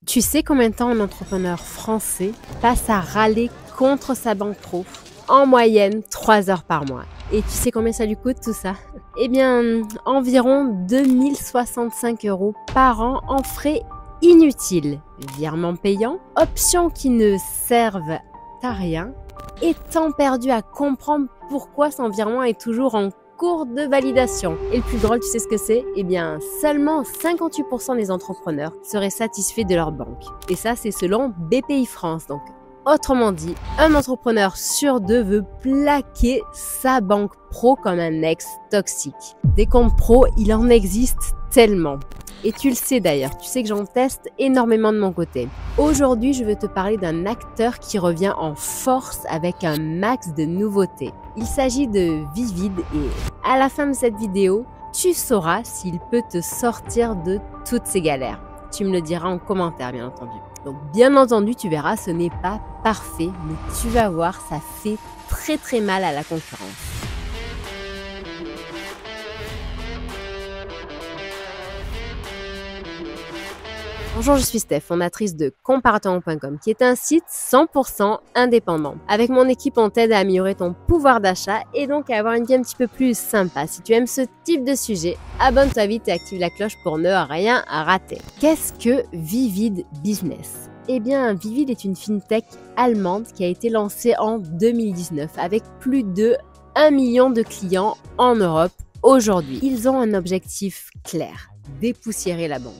Tu sais combien de temps un entrepreneur français passe à râler contre sa banque pro? En moyenne, 3 heures par mois. Et tu sais combien ça lui coûte tout ça? Eh bien, environ 2 065 € par an en frais inutiles. Virements payants, options qui ne servent à rien et temps perdu à comprendre pourquoi son virement est toujours en cours de validation. Et le plus drôle, tu sais ce que c'est? Eh bien, seulement 58% des entrepreneurs seraient satisfaits de leur banque. Et ça, c'est selon BPI France. Donc, autrement dit, un entrepreneur sur deux veut plaquer sa banque pro comme un ex toxique. Des comptes pro, il en existe tellement. Et tu le sais d'ailleurs, tu sais que j'en teste énormément de mon côté. Aujourd'hui, je veux te parler d'un acteur qui revient en force avec un max de nouveautés. Il s'agit de Vivid et à la fin de cette vidéo, tu sauras s'il peut te sortir de toutes ces galères. Tu me le diras en commentaire, bien entendu. Donc, bien entendu, tu verras, ce n'est pas parfait, mais tu vas voir, ça fait très mal à la concurrence. Bonjour, je suis Steph, fondatrice de comparaton.com, qui est un site 100% indépendant. Avec mon équipe, on t'aide à améliorer ton pouvoir d'achat et donc à avoir une vie un petit peu plus sympa. Si tu aimes ce type de sujet, abonne-toi vite et active la cloche pour ne rien rater. Qu'est-ce que Vivid Business? Eh bien, Vivid est une fintech allemande qui a été lancée en 2019 avec plus de 1 million de clients en Europe aujourd'hui. Ils ont un objectif clair, dépoussiérer la banque.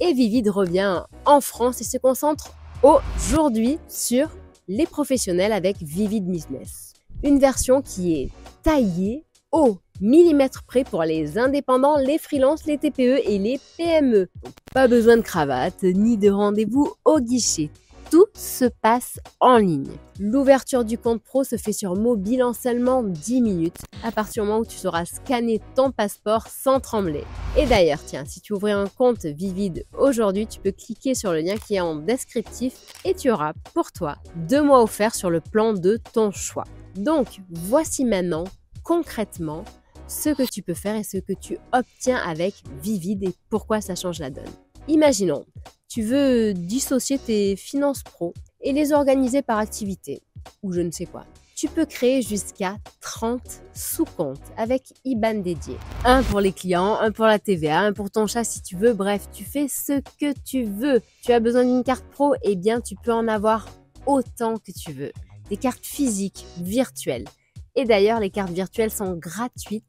Et Vivid revient en France et se concentre aujourd'hui sur les professionnels avec Vivid Business. Une version qui est taillée au millimètre près pour les indépendants, les freelances, les TPE et les PME. Donc, pas besoin de cravate ni de rendez-vous au guichet. Tout se passe en ligne. L'ouverture du compte pro se fait sur mobile en seulement 10 minutes, à partir du moment où tu sauras scanner ton passeport sans trembler. Et d'ailleurs, tiens, si tu ouvrais un compte Vivid aujourd'hui, tu peux cliquer sur le lien qui est en descriptif et tu auras pour toi 2 mois offerts sur le plan de ton choix. Donc, voici maintenant concrètement ce que tu peux faire et ce que tu obtiens avec Vivid et pourquoi ça change la donne. Imaginons, tu veux dissocier tes finances pro et les organiser par activité ou je ne sais quoi. Tu peux créer jusqu'à 30 sous-comptes avec IBAN dédié. Un pour les clients, un pour la TVA, un pour ton chat si tu veux. Bref, tu fais ce que tu veux. Tu as besoin d'une carte pro, eh bien tu peux en avoir autant que tu veux. Des cartes physiques, virtuelles. Et d'ailleurs, les cartes virtuelles sont gratuites.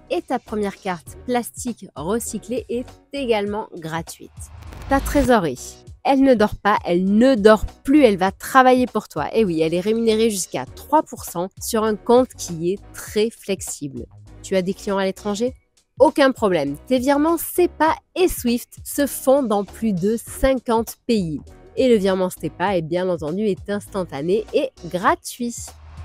Et ta première carte plastique recyclée est également gratuite. Ta trésorerie, elle ne dort pas, elle ne dort plus, elle va travailler pour toi. Et oui, elle est rémunérée jusqu'à 3% sur un compte qui est très flexible. Tu as des clients à l'étranger? Aucun problème. Tes virements SEPA et Swift se font dans plus de 50 pays. Et le virement SEPA, bien entendu, est instantané et gratuit.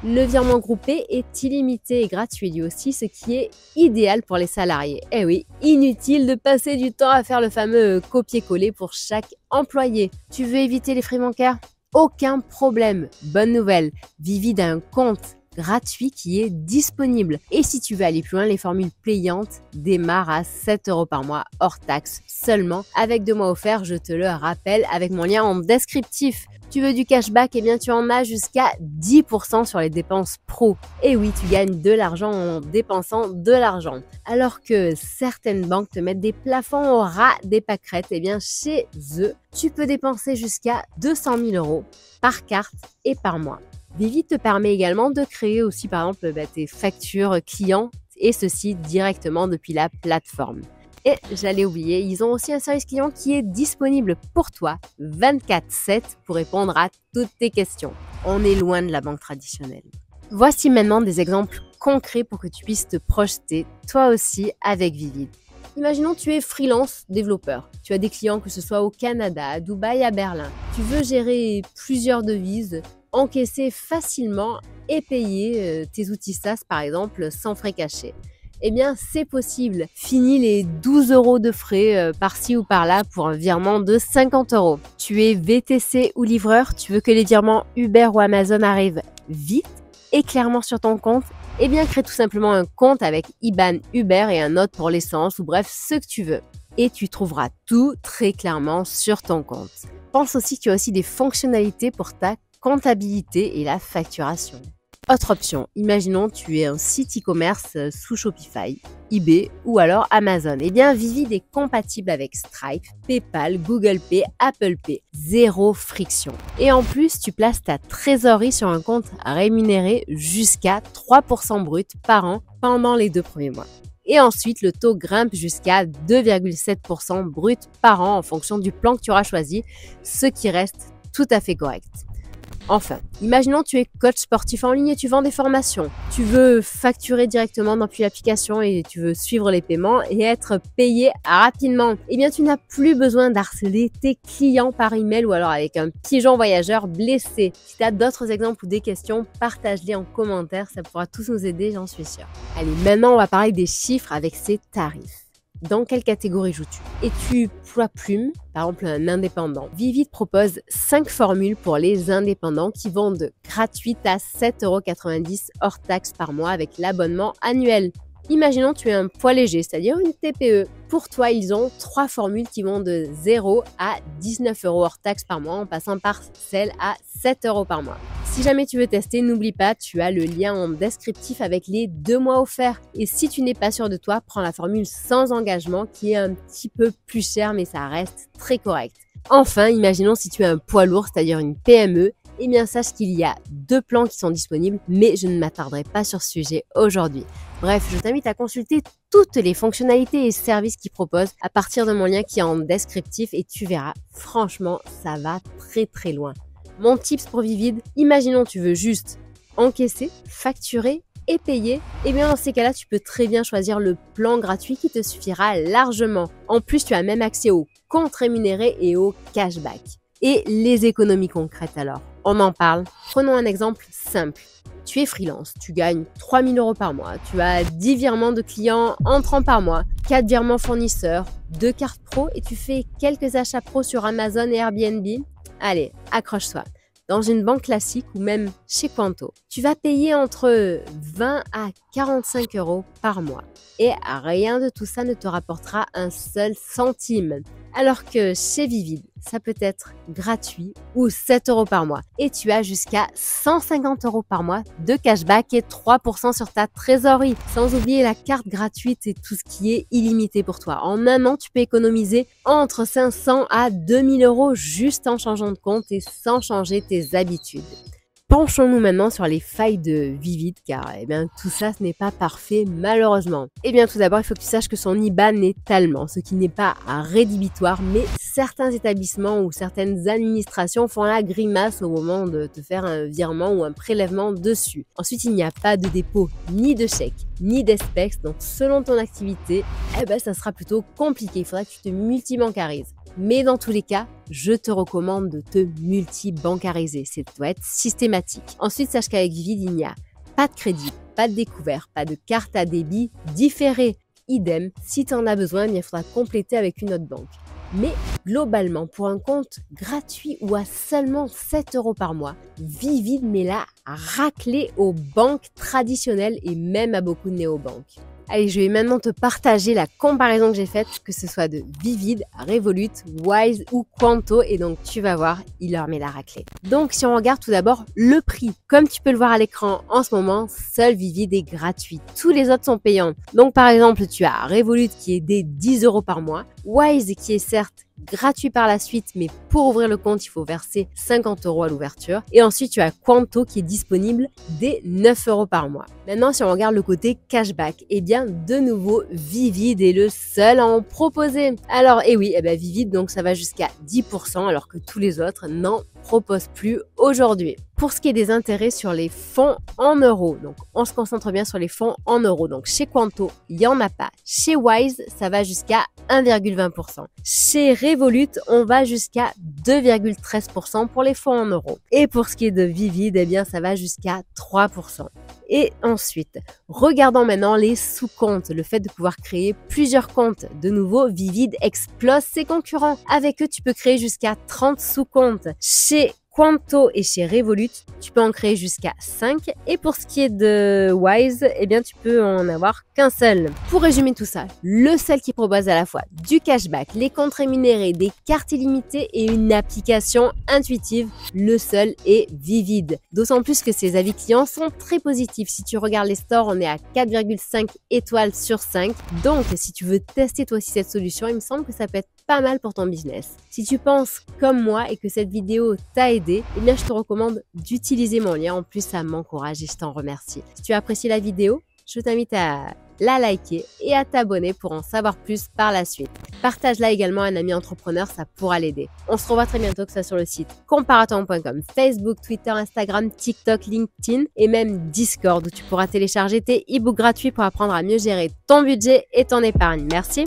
Le virement groupé est illimité et gratuit lui aussi, ce qui est idéal pour les salariés. Eh oui, inutile de passer du temps à faire le fameux copier-coller pour chaque employé. Tu veux éviter les frais bancaires? Aucun problème. Bonne nouvelle, Vivid a un compte gratuit qui est disponible. Et si tu veux aller plus loin, les formules payantes démarrent à 7 € par mois hors taxe seulement. Avec 2 mois offerts, je te le rappelle, avec mon lien en descriptif. Tu veux du cashback, eh bien tu en as jusqu'à 10% sur les dépenses pro. Et oui, tu gagnes de l'argent en dépensant de l'argent. Alors que certaines banques te mettent des plafonds au ras des pâquerettes, eh bien chez eux, tu peux dépenser jusqu'à 200 000 € par carte et par mois. Vivid te permet également de créer aussi par exemple tes factures clients et ceci directement depuis la plateforme. Et j'allais oublier, ils ont aussi un service client qui est disponible pour toi 24/7 pour répondre à toutes tes questions. On est loin de la banque traditionnelle. Voici maintenant des exemples concrets pour que tu puisses te projeter toi aussi avec Vivid. Imaginons tu es freelance développeur. Tu as des clients que ce soit au Canada, à Dubaï, à Berlin. Tu veux gérer plusieurs devises, encaisser facilement et payer tes outils SaaS par exemple sans frais cachés. Eh bien, c'est possible. Fini les 12 € de frais par-ci ou par-là pour un virement de 50 €. Tu es VTC ou livreur, tu veux que les virements Uber ou Amazon arrivent vite et clairement sur ton compte? Eh bien, crée tout simplement un compte avec IBAN Uber et un autre pour l'essence ou bref, ce que tu veux. Et tu trouveras tout très clairement sur ton compte. Pense aussi que tu as aussi des fonctionnalités pour ta comptabilité et la facturation. Autre option, imaginons tu es un site e-commerce sous Shopify, eBay ou alors Amazon. Eh bien, Vivid est compatible avec Stripe, PayPal, Google Pay, Apple Pay. Zéro friction. Et en plus, tu places ta trésorerie sur un compte rémunéré jusqu'à 3% brut par an pendant les 2 premiers mois. Et ensuite, le taux grimpe jusqu'à 2,7% brut par an en fonction du plan que tu auras choisi, ce qui reste tout à fait correct. Enfin, imaginons tu es coach sportif en ligne et tu vends des formations. Tu veux facturer directement depuis l'application et tu veux suivre les paiements et être payé rapidement. Eh bien, tu n'as plus besoin d'harceler tes clients par email ou alors avec un pigeon voyageur blessé. Si tu as d'autres exemples ou des questions, partage-les en commentaire, ça pourra tous nous aider, j'en suis sûre. Allez, maintenant on va parler des chiffres avec ces tarifs. Dans quelle catégorie joues-tu? Es-tu poids plume, par exemple un indépendant? Vivid propose 5 formules pour les indépendants qui vont de gratuite à 7,90 € hors taxe par mois avec l'abonnement annuel. Imaginons tu es un poids léger, c'est-à-dire une TPE. Pour toi, ils ont 3 formules qui vont de 0 à 19 € hors taxe par mois en passant par celle à 7 € par mois. Si jamais tu veux tester, n'oublie pas, tu as le lien en descriptif avec les 2 mois offerts. Et si tu n'es pas sûr de toi, prends la formule sans engagement qui est un petit peu plus chère mais ça reste très correct. Enfin, imaginons si tu es un poids lourd, c'est-à-dire une PME, eh bien sache qu'il y a 2 plans qui sont disponibles, mais je ne m'attarderai pas sur ce sujet aujourd'hui. Bref, je t'invite à consulter toutes les fonctionnalités et services qu'ils proposent à partir de mon lien qui est en descriptif et tu verras, franchement, ça va très très loin. Mon tips pour Vivid, imaginons tu veux juste encaisser, facturer et payer, et bien dans ces cas-là, tu peux très bien choisir le plan gratuit qui te suffira largement. En plus, tu as même accès aux comptes rémunérés et au cashback. Et les économies concrètes alors, on en parle. Prenons un exemple simple. Tu es freelance, tu gagnes 3 000 € par mois, tu as 10 virements de clients entrants par mois, 4 virements fournisseurs, 2 cartes pro et tu fais quelques achats pro sur Amazon et Airbnb. Allez, accroche-toi. Dans une banque classique ou même chez Quanto, tu vas payer entre 20 à 45 € par mois. Et rien de tout ça ne te rapportera un seul centime. Alors que chez Vivid, ça peut être gratuit ou 7 € par mois. Et tu as jusqu'à 150 € par mois de cashback et 3% sur ta trésorerie. Sans oublier la carte gratuite et tout ce qui est illimité pour toi. En un an, tu peux économiser entre 500 à 2000 € juste en changeant de compte et sans changer tes habitudes. Penchons-nous maintenant sur les failles de Vivid car tout ça ce n'est pas parfait malheureusement. Tout d'abord il faut que tu saches que son IBAN est allemand, ce qui n'est pas rédhibitoire mais certains établissements ou certaines administrations font la grimace au moment de te faire un virement ou un prélèvement dessus. Ensuite il n'y a pas de dépôt ni de chèque ni d'espèces donc selon ton activité ça sera plutôt compliqué, il faudra que tu te multibancarises. Mais dans tous les cas, je te recommande de te multi-bancariser. Ça doit être systématique. Ensuite, sache qu'avec Vivid, il n'y a pas de crédit, pas de découvert, pas de carte à débit différée. Idem, si tu en as besoin, il faudra compléter avec une autre banque. Mais globalement, pour un compte gratuit ou à seulement 7 € par mois, Vivid met la raclée aux banques traditionnelles et même à beaucoup de néobanques. Allez, je vais maintenant te partager la comparaison que j'ai faite, que ce soit de Vivid, Revolut, Wise ou Quanto. Et donc, tu vas voir, il leur met la raclée. Donc, si on regarde tout d'abord le prix, comme tu peux le voir à l'écran en ce moment, seul Vivid est gratuit. Tous les autres sont payants. Donc, par exemple, tu as Revolut qui est des 10 € par mois, Wise qui est certes gratuit par la suite, mais pour ouvrir le compte, il faut verser 50 € à l'ouverture. Et ensuite, tu as Quanto qui est disponible dès 9 € par mois. Maintenant, si on regarde le côté cashback, de nouveau, Vivid est le seul à en proposer. Alors, Vivid, donc ça va jusqu'à 10%, alors que tous les autres n'en proposent plus aujourd'hui. Pour ce qui est des intérêts sur les fonds en euros, donc on se concentre bien sur les fonds en euros. Donc chez Quanto, il n'y en a pas. Chez Wise, ça va jusqu'à 1,20%. Chez Revolut, on va jusqu'à 2,13% pour les fonds en euros. Et pour ce qui est de Vivid, ça va jusqu'à 3%. Et ensuite, regardons maintenant les sous-comptes, le fait de pouvoir créer plusieurs comptes. De nouveau, Vivid explose ses concurrents. Avec eux, tu peux créer jusqu'à 30 sous-comptes. Chez Quanto et chez Revolut, tu peux en créer jusqu'à 5. Et pour ce qui est de Wise, eh bien, tu peux en avoir qu'un seul. Pour résumer tout ça, le seul qui propose à la fois du cashback, les comptes rémunérés, des cartes illimitées et une application intuitive, le seul est Vivid. D'autant plus que ses avis clients sont très positifs. Si tu regardes les stores, on est à 4,5 étoiles sur 5. Donc, si tu veux tester toi aussi cette solution, il me semble que ça peut être pas mal pour ton business. Si tu penses comme moi et que cette vidéo t'a aidé, eh bien je te recommande d'utiliser mon lien. En plus, ça m'encourage et je t'en remercie. Si tu as apprécié la vidéo, je t'invite à la liker et à t'abonner pour en savoir plus par la suite. Partage-la également à un ami entrepreneur, ça pourra l'aider. On se revoit très bientôt, que ce soit sur le site comparaton.com, Facebook, Twitter, Instagram, TikTok, LinkedIn et même Discord où tu pourras télécharger tes e-books gratuits pour apprendre à mieux gérer ton budget et ton épargne. Merci.